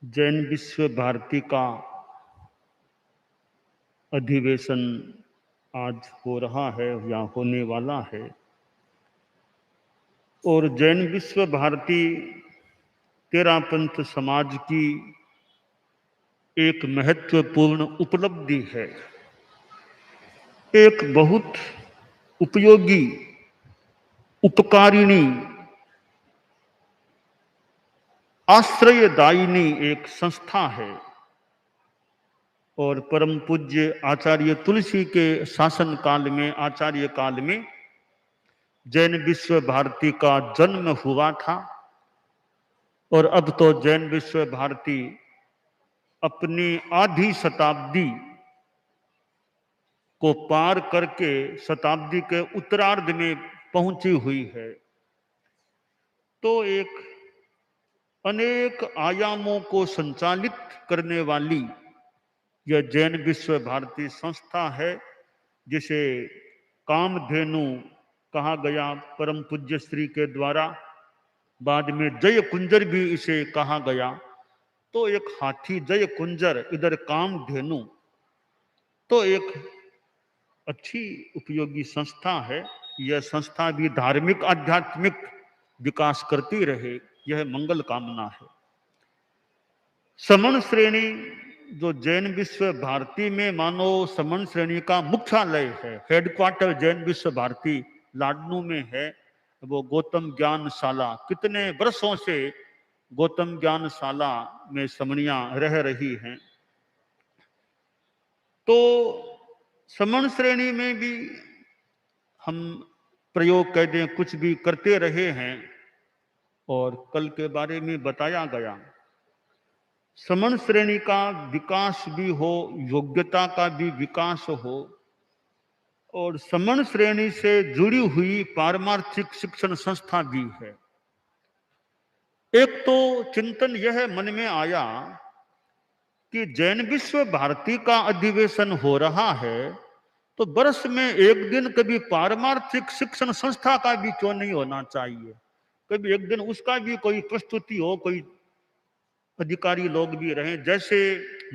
जैन विश्व भारती का अधिवेशन आज हो रहा है या होने वाला है। और जैन विश्व भारती तेरापंथ समाज की एक महत्वपूर्ण उपलब्धि है। एक बहुत उपयोगी, उपकारिणी, आश्रयदायिनी एक संस्था है। और परम पूज्य आचार्य तुलसी के शासन काल में, आचार्य काल में जैन विश्व भारती का जन्म हुआ था। और अब तो जैन विश्व भारती अपनी आधी शताब्दी को पार करके शताब्दी के उत्तरार्ध में पहुंची हुई है। तो एक अनेक आयामों को संचालित करने वाली यह जैन विश्व भारती संस्था है, जिसे कामधेनु कहा गया परम पूज्य श्री के द्वारा। बाद में जय कुंजर भी इसे कहा गया। तो एक हाथी जय कुंजर, इधर कामधेनु, तो एक अच्छी उपयोगी संस्था है। यह संस्था भी धार्मिक आध्यात्मिक विकास करती रहे, यह मंगल कामना है। समन श्रेणी जो जैन विश्व भारती में मानो समन श्रेणी का मुख्यालय है, हेडक्वार्टर जैन विश्व भारती लाडनू में है। वो गौतम ज्ञानशाला, कितने वर्षों से गौतम ज्ञानशाला में समणियां रह रही हैं। तो समन श्रेणी में भी हम प्रयोग कह दें कुछ भी करते रहे हैं। और कल के बारे में बताया गया, समन श्रेणी का विकास भी हो, योग्यता का भी विकास हो, और समन श्रेणी से जुड़ी हुई पारमार्थिक शिक्षण संस्था भी है। एक तो चिंतन यह मन में आया कि जैन विश्व भारती का अधिवेशन हो रहा है, तो वर्ष में एक दिन कभी पारमार्थिक शिक्षण संस्था का भी क्यों नहीं होना चाहिए। कभी एक दिन उसका भी कोई प्रस्तुति हो, कोई अधिकारी लोग भी रहें। जैसे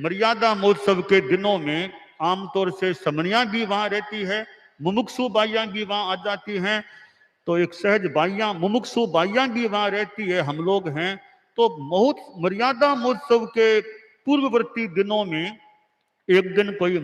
मर्यादा महोत्सव के दिनों में आमतौर से समनिया भी वहां रहती है, मुमुक्षु बाइयां भी वहां आ जाती हैं, तो एक सहज बाइयां, मुमुक्षु बाइयां भी वहां रहती है, हम लोग हैं। तो मर्यादा महोत्सव के पूर्ववर्ती दिनों में एक दिन कोई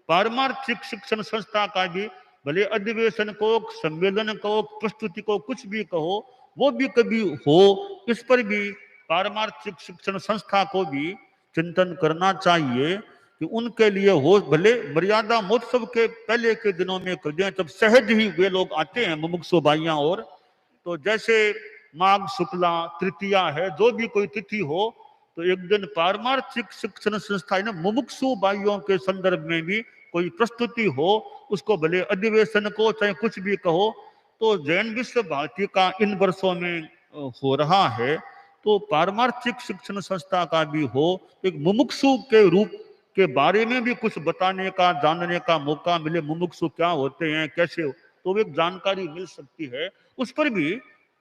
पारमार्थिक शिक्षण संस्था का भी, भले अधिवेशन को, सम्मेलन को, प्रस्तुति को, कुछ भी कहो, वो भी कभी हो, इस पर भी पारमार्थिक शिक्षण संस्था को भी चिंतन करना चाहिए कि उनके लिए हो। भले मर्यादा महोत्सव के पहले के दिनों में कर दें, जब सहज ही वे लोग आते हैं मुमुक्षु भाइयां। और तो जैसे माघ शुक्ला तृतीया है, जो भी कोई तिथि हो, तो एक दिन पारमार्थिक शिक्षण संस्था ना मुमुक्षु भाइयों के संदर्भ में भी कोई प्रस्तुति हो, उसको भले अधिवेशन को चाहे कुछ भी कहो। तो जैन विश्व भारती का इन वर्षों में हो रहा है, तो पारमार्थिक शिक्षण संस्था का भी हो, एक मुमुक्षु के रूप के बारे में भी कुछ बताने का, जानने का मौका मिले। मुमुक्षु क्या होते हैं, कैसे, तो एक जानकारी मिल सकती है। उस पर भी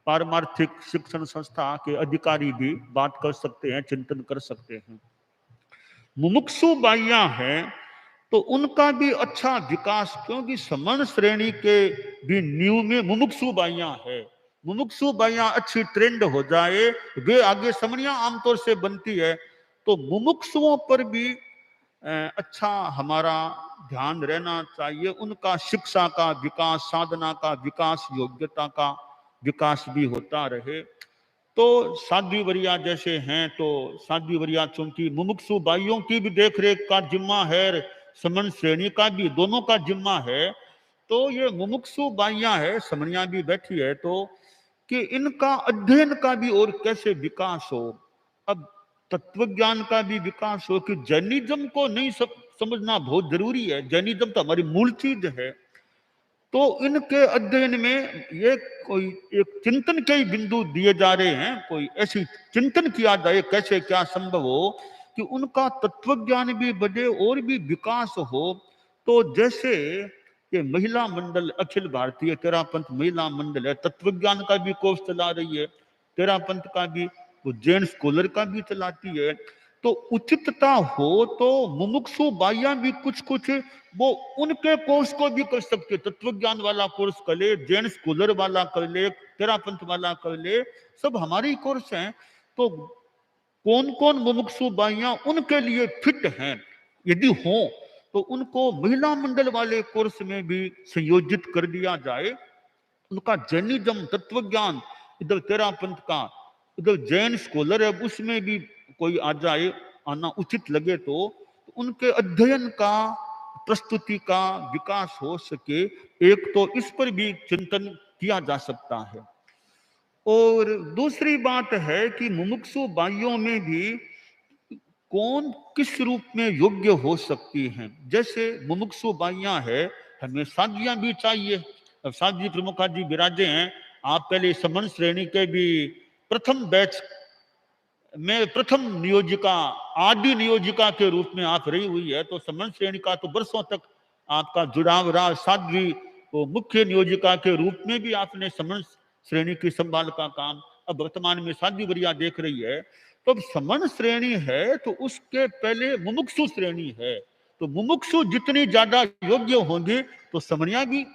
पारमार्थिक शिक्षण संस्था के अधिकारी भी बात कर सकते हैं, चिंतन कर सकते हैं। मुमुक्षु बाइयां हैं तो उनका भी अच्छा विकास, क्योंकि समन श्रेणी के भी नींव में मुमुक्षु बाइयां है। मुमुक्षु बाइयां अच्छी ट्रेंड हो जाए, वे आगे समनियां आमतौर से बनती है। तो मुमुक्षुओं पर भी अच्छा हमारा ध्यान रहना चाहिए। उनका शिक्षा का विकास, साधना का विकास, योग्यता का विकास भी होता रहे। तो साध्वी वरिया जैसे हैं, तो साध्वी वरिया चूंकि मुमुक्षु बाइयों की भी देखरेख का जिम्मा है, समन श्रेणी का भी, दोनों का जिम्मा है। तो ये मुमुक्षु बाइयां है, समनिया भी बैठी है, तो कि इनका अध्ययन का भी और कैसे विकास हो। अब तत्व ज्ञान का भी विकास हो, कि जैनिज्म को नहीं समझना बहुत जरूरी है। जैनिज्म तो हमारी मूल चीज है। तो इनके अध्ययन में ये कोई एक चिंतन के ही बिंदु दिए जा रहे हैं। कोई ऐसी चिंतन किया जाए कैसे क्या संभव हो कि उनका तत्व ज्ञान भी बढ़े और भी विकास हो। तो जैसे ये महिला मंडल, अखिल भारतीय तेरापंथ महिला मंडल है, तत्व ज्ञान का भी कोर्स चला रही है, तेरापंथ का भी, वो जैन स्कॉलर का भी चलाती है। तो उचितता हो तो मुमुक्षु बाइयां भी कुछ कुछ वो उनके कोर्स को भी कर सकते, तत्वज्ञान वाला कोर्स कर ले, जैन स्कॉलर वाला कर ले, तेरापंथ वाला कर ले, सब हमारे ही कोर्स हैं। तो कौन कौन मुमुक्षु बाइयां उनके लिए फिट हैं, यदि हो तो उनको महिला मंडल वाले कोर्स में भी संयोजित कर दिया जाए। उनका जैनिज्म तत्वज्ञान इधर तेरापंथ का, इधर जैन स्कॉलर है, उसमें भी कोई आ जाए, आना उचित लगे तो उनके अध्ययन का, प्रस्तुति का विकास हो सके। एक तो इस पर भी चिंतन किया जा सकता है। और दूसरी बात है कि मुमुक्षु बाइयों में भी कौन किस रूप में योग्य हो सकती हैं। जैसे मुमुक्षु बाइयां है, हमें साध्वियां भी चाहिए। अब साध्वी प्रमुखा जी विराजे हैं, आप पहले समन श्रेणी के भी प्रथम बैच में प्रथम नियोजिका, आदि नियोजिका के रूप में आप रही हुई है, तो समन श्रेणी का तो वर्षों तक आपका जुड़ाव रहा। साध्वी को मुख्य नियोजिका के रूप में भी आपने समन श्रेणी की संभाल का काम, अब वर्तमान में साध्वी वरिया देख रही है। तो अब समन श्रेणी है तो उसके पहले मुमुक्षु श्रेणी है, तो मुमुक्षु जितनी ज्यादा योग्य होंगे तो समनिया भी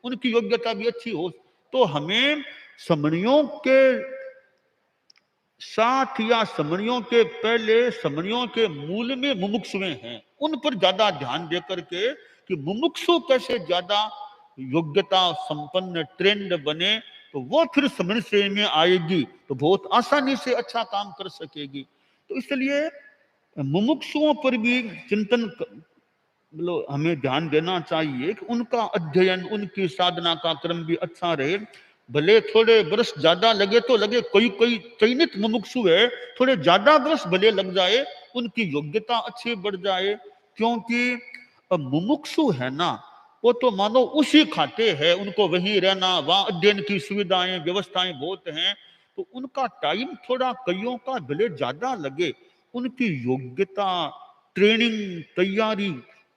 उनकी योग्यता भी अच्छी हो। तो हमें समनियों के साथ या समनियों के पहले, समनियों के मूल में मुमुक्षुएं हैं, उन पर ज्यादा ध्यान देकर के कि मुमुक्षु कैसे ज्यादा योग्यता संपन्न ट्रेंड बने, तो वो फिर समन श्रेणी में आएगी तो बहुत आसानी से अच्छा काम कर सकेगी। तो इसलिए मुमुक्षुओं पर भी चिंतन मतलब हमें ध्यान देना चाहिए कि उनका अध्ययन, उनकी साधना का क्रम भी अच्छा रहे। भले थोड़े वर्ष ज्यादा लगे तो लगे, कोई कोई चयनित मुमुक्षु है, थोड़े ज्यादा वर्ष भले लग जाए, उनकी योग्यता अच्छी बढ़ जाए। क्योंकि मुमुक्षु है ना, वो तो मानो उसी खाते है, उनको वहीं रहना, वहां अध्ययन की सुविधाएं व्यवस्थाएं बहुत हैं, तो उनका टाइम थोड़ा कईयों का भले ज्यादा लगे, उनकी योग्यता, ट्रेनिंग, तैयारी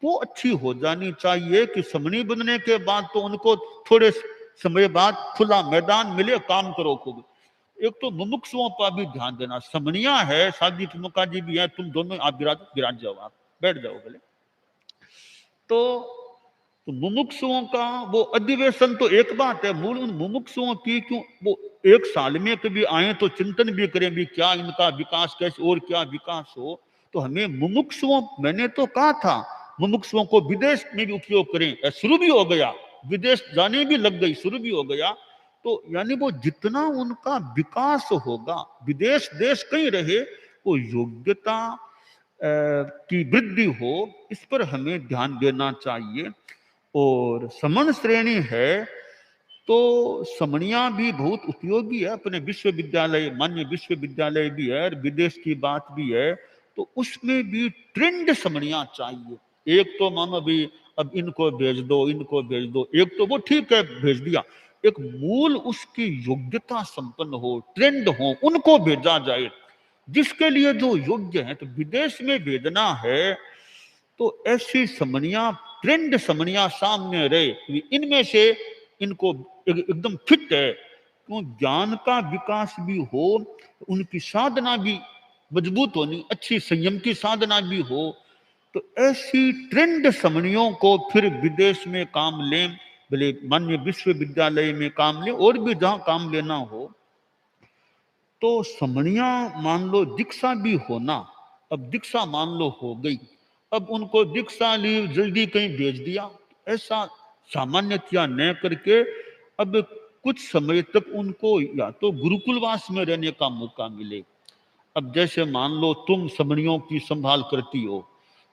वो अच्छी हो जानी चाहिए कि समनी बनने के बाद तो उनको थोड़े समय बाद खुला मैदान मिले, काम करो खूब। एक तो मुमुक्षुओं पर भी ध्यान देना। समनिया है, साध्वी प्रमुखा जी भी है, तुम दोनों आप विराज जाओ, आप बैठ जाओ बोले। तो मुमुक्षुओं का वो अधिवेशन तो एक बात है, मूल उन मुमुक्षुओं की क्यों वो एक साल में कभी आए तो चिंतन भी करें भी क्या इनका विकास कैसे और क्या विकास हो। तो हमें मुमुक्षुओं, मैंने तो कहा था मुमुक्षुओं को विदेश में भी उपयोग करें, शुरू भी हो गया, विदेश जाने भी लग गई, शुरू भी हो गया। तो यानी वो जितना उनका विकास होगा, विदेश देश कहीं रहे, वो योग्यता की वृद्धि हो, इस पर हमें ध्यान देना चाहिए। और समन श्रेणी है तो समनिया भी बहुत उपयोगी है, अपने विश्वविद्यालय, मान्य विश्वविद्यालय भी है, विदेश की बात भी है, तो उसमें भी ट्रेंड समनिया चाहिए। एक तो मानो भी अब इनको भेज दो, इनको भेज दो, एक तो वो ठीक है भेज दिया, एक मूल उसकी योग्यता संपन्न हो, ट्रेंड हो, उनको भेजा जाए, जिसके लिए जो योग्य है। तो विदेश में भेजना है तो ऐसी समनिया, ट्रेंड समनिया सामने रहे, इनमें से इनको एकदम फिट है, तो ज्ञान का विकास भी हो, उनकी साधना भी मजबूत होनी, अच्छी संयम की साधना भी हो। तो ऐसी ट्रेंड समनियों को फिर विदेश में काम लें, भले मान्य विश्वविद्यालय में काम लें और भी जहां काम लेना हो। तो समनिया मान लो दीक्षा भी होना, अब दीक्षा मान लो हो गई, अब उनको दीक्षा ली जल्दी कहीं भेज दिया, ऐसा सामान्यतया न करके अब कुछ समय तक उनको या तो गुरुकुलवास में रहने का मौका मिले। अब जैसे मान लो तुम समनियों की संभाल करती हो,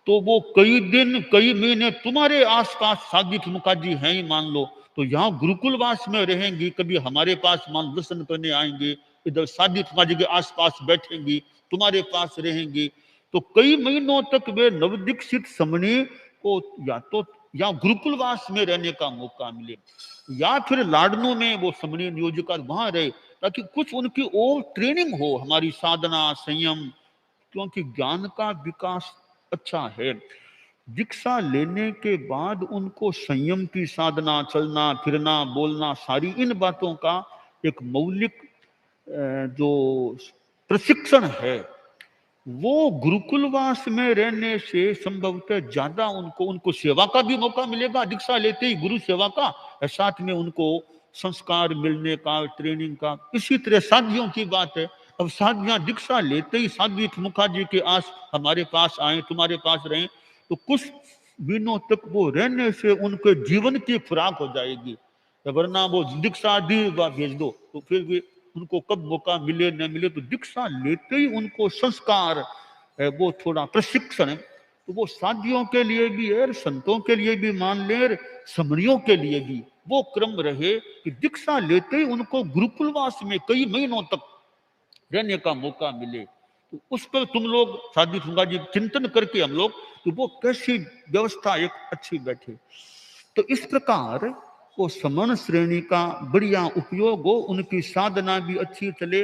तो वो कई दिन कई महीने तुम्हारे आसपास साध्वी प्रमुखा जी हैं ही मान लो, तो यहाँ गुरुकुलवास में रहेंगी, कभी हमारे पास मान दर्शन करने आएंगे, इधर साध्वी प्रमुखा जी के आसपास बैठेंगी, तुम्हारे पास रहेंगी, तो कई महीनों तक वे नवदीक्षित समनी को या तो या गुरुकुलवास में रहने का मौका मिले, या फिर लाडनों में वो समनी नियोजिका वहां रहे, ताकि कुछ उनकी और ट्रेनिंग हो, हमारी साधना, संयम, क्योंकि ज्ञान का विकास अच्छा है। दीक्षा लेने के बाद उनको संयम की साधना, चलना फिरना बोलना, सारी इन बातों का एक मौलिक जो प्रशिक्षण है, वो गुरुकुलवास में रहने से संभवतः ज्यादा उनको उनको सेवा का भी मौका मिलेगा, दीक्षा लेते ही गुरु सेवा का, और साथ में उनको संस्कार मिलने का, ट्रेनिंग का। इसी तरह साधियों की बात है। अब साधियां दीक्षा लेते ही साध्वी मुखा जी के आस हमारे पास आए, तुम्हारे पास रहे, तो कुछ दिनों तक वो रहने से उनके जीवन की खुराक हो जाएगी। वरना वो दीक्षा दी व भेज दो, तो फिर भी उनको कब मौका मिले न मिले, तो दीक्षा लेते ही उनको संस्कार वो थोड़ा प्रशिक्षण है, तो वो साधियों के लिए भी है, संतों के लिए भी मान ले, समरियों के लिए भी वो क्रम रहे कि दीक्षा लेते ही उनको गुरुकुलवास में कई महीनों तक रहने का मौका मिले। तो उस पर तुम लोग साध्वी फुंगा जी चिंतन करके हम लोग कि वो कैसी व्यवस्था एक अच्छी बैठे। तो इस प्रकार वो समण श्रेणी का बढ़िया उपयोग हो, उनकी साधना भी अच्छी चले।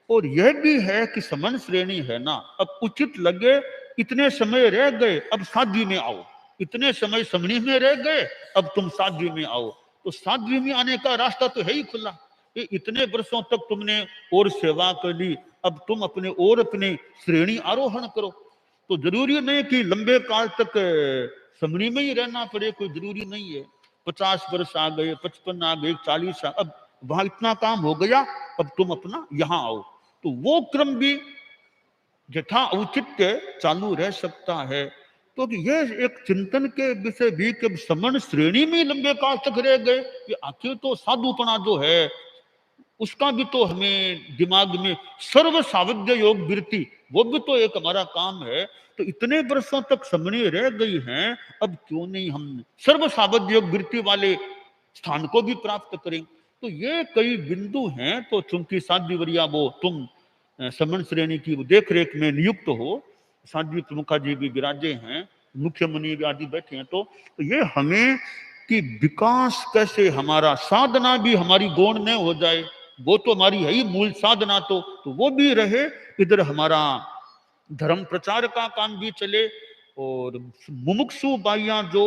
और यह भी है कि समण श्रेणी है ना, अब उचित लगे, इतने समय रह गए अब साध्वी में आओ, इतने समय समणी में रह गए अब तुम साध्वी में आओ, तो साध्वी में आने का रास्ता तो है ही खुला। ये इतने वर्षों तक तुमने और सेवा कर ली, अब तुम अपने और अपने श्रेणी आरोहण करो। तो जरूरी नहीं कि लंबे काल तक समणी में ही रहना पड़े, कोई जरूरी नहीं है। 50 वर्ष आ गए, 55 आ गए, 40 अब वहां इतना काम हो गया, अब तुम अपना यहां आओ। तो वो क्रम भी यथा औचित्य चालू रह सकता है। तो यह एक चिंतन के विषय भी कि समण श्रेणी में लंबे काल तक रह गए, कि आखिर तो साधुपना जो है उसका भी तो हमें दिमाग में, सर्व सावध्य योग वृत्ति, वो भी तो एक हमारा काम है। तो इतने वर्षों तक समणी रह गई हैं, अब क्यों नहीं हम सर्व सावध्य योग वृत्ति वाले स्थान को भी प्राप्त करें। तो ये कई बिंदु हैं। तो चूंकि साध्वी वरिया वो तुम समण श्रेणी की देख रेख में नियुक्त हो, साध्वी प्रमुखा जी भी विराजे हैं, मुख्य मुनि आदि बैठे हैं, तो ये हमें कि विकास कैसे हमारा, साधना भी हमारी गौण न हो जाए, वो तो हमारी है ही मूल साधना, तो वो भी रहे, इधर हमारा धर्म प्रचार का काम भी चले, और मुमुक्षु बाइयां जो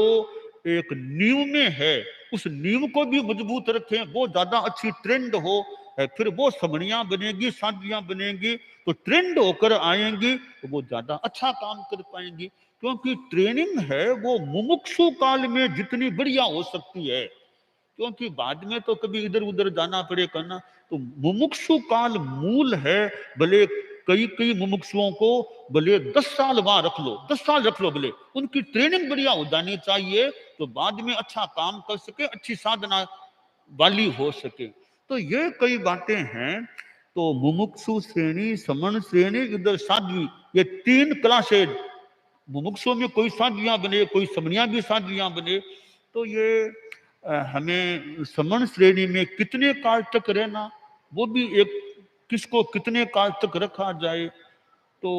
एक नींव में है उस नींव को भी मजबूत रखें, वो ज्यादा अच्छी ट्रेंड हो, फिर वो समणियां बनेगी, साध्वियां बनेगी, तो ट्रेंड होकर आएंगी, तो वो ज्यादा अच्छा काम कर पाएंगी। क्योंकि ट्रेनिंग है वो मुमुक्षु काल में जितनी बढ़िया हो सकती है, क्योंकि बाद में तो कभी इधर उधर जाना पड़े करना, तो मुमुक्षु काल मूल है। भले कई कई मुमुक्षुओं को भले 10 साल वहां रख लो, 10 साल रख लो, भले उनकी ट्रेनिंग बढ़िया हो जानी चाहिए, तो बाद में अच्छा काम कर सके, अच्छी साधना वाली हो सके। तो ये कई बातें हैं। तो मुमुक्षु श्रेणी, समण श्रेणी, इधर साध्वी, ये 3 क्लासेज, मुमुक्षुओं में कोई साध्वियां बने, कोई समणियां भी साध्वियां बने। तो ये हमें समण श्रेणी में कितने काल तक रहना, वो भी एक, किसको कितने काल तक रखा जाए, तो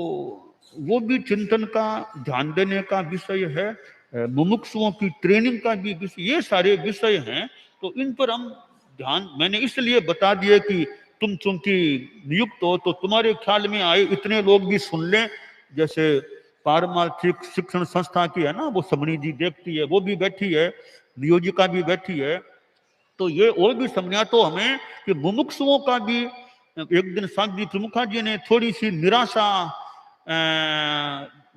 वो भी चिंतन का, ध्यान देने का विषय है। मुमुक्षुओं की ट्रेनिंग का भी विषय, ये सारे विषय हैं। तो इन पर हम ध्यान, मैंने इसलिए बता दिया कि तुम चूंकि नियुक्त हो, तो तुम्हारे ख्याल में आए, इतने लोग भी सुन लें। जैसे पारमार्थिक शिक्षण संस्था की है ना, वो समणी जी देखती है, वो भी बैठी है, नियोजिका भी बैठी है। तो ये और भी समझा तो हमें कि मुमुक्षुओं का भी, एक दिन साध्वी प्रमुखा जी ने थोड़ी सी निराशा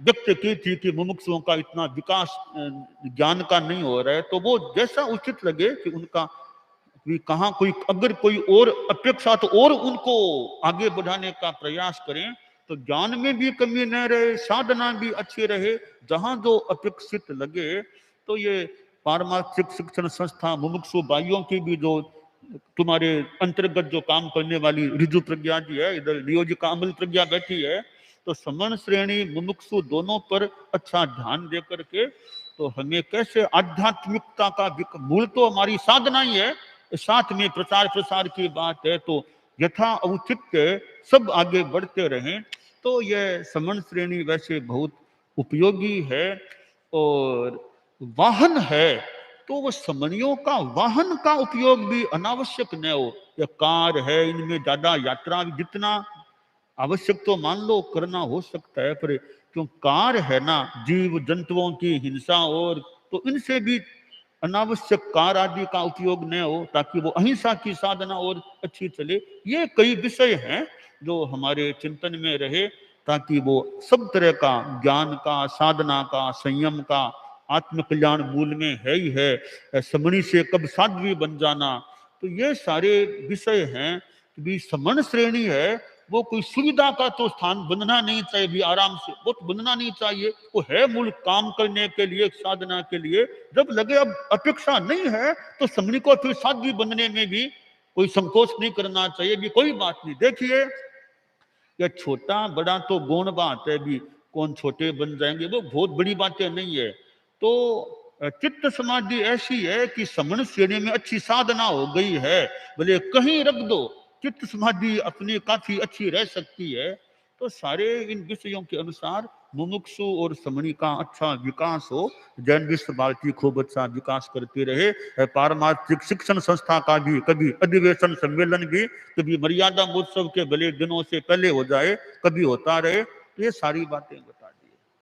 व्यक्त की थी कि मुमुक्षुओं का इतना विकास ज्ञान का नहीं हो रहा है। तो वो जैसा उचित लगे कि उनका भी कहाँ कोई, अगर कोई और अपेक्षा, तो और उनको आगे बढ़ाने का प्रयास करें, तो ज्ञान में भी कमी न रहे, साधना भी अच्छी रहे, जहां जो अपेक्षित लगे। तो ये पारमार्थिक शिक्षण संस्था मुमुक्षु भाइयों की भी, जो तुम्हारे अंतर्गत जो काम करने वाली ऋजु प्रज्ञा जी है, इधर नियोजिका अमल प्रज्ञा बैठी है, तो समण श्रेणी मुमुक्षु दोनों पर अच्छा ध्यान दे करके, तो हमें कैसे आध्यात्मिकता का मूल तो हमारी साधना ही है, साथ में प्रचार प्रसार की बात है, तो यथा औचित्य सब आगे बढ़ते रहें। तो यह समण श्रेणी वैसे बहुत उपयोगी है। और वाहन है, तो वो समणियों का वाहन का उपयोग भी अनावश्यक न हो। या कार है, इनमें ज्यादा यात्रा जितना आवश्यक तो मान लो करना हो सकता है, पर क्यों कार है ना, जीव जंतुओं की हिंसा, और तो इनसे भी अनावश्यक कार आदि का उपयोग न हो, ताकि वो अहिंसा की साधना और अच्छी चले। ये कई विषय हैं जो हमारे चिंतन में रहे। ताकि वो सब तरह का ज्ञान का, साधना का, संयम का, आत्मकल्याण मूल में है ही है, समणी से कब साध्वी बन जाना, तो ये सारे विषय हैं कि भी समण श्रेणी है वो कोई सुविधा का तो स्थान बनना नहीं चाहिए, भी आराम से वो तो बनना नहीं चाहिए, वो है मूल काम करने के लिए, साधना के लिए। जब लगे अब अपेक्षा नहीं है तो समणी को फिर साध्वी बनने में भी कोई संकोच नहीं करना चाहिए, भी कोई बात नहीं। देखिए ये छोटा बड़ा तो गौण बात है, भी कौन छोटे बन जाएंगे वो बहुत बड़ी बातें नहीं है। तो चित्त समाधि ऐसी है कि समण श्रेणी में अच्छी साधना हो गई है, बोले कहीं रख दो, चित्त समाधि अपनी काफी अच्छी रह सकती है। तो सारे इन विषयों के अनुसार मुमुक्षु और समणी का अच्छा विकास हो, जैन विश्व भारती खूब अच्छा विकास करती रहे, पारमार्थिक शिक्षण संस्था का भी कभी अधिवेशन सम्मेलन भी कभी मर्यादा महोत्सव के भले दिनों से पहले हो जाए, कभी होता रहे। ये सारी बातें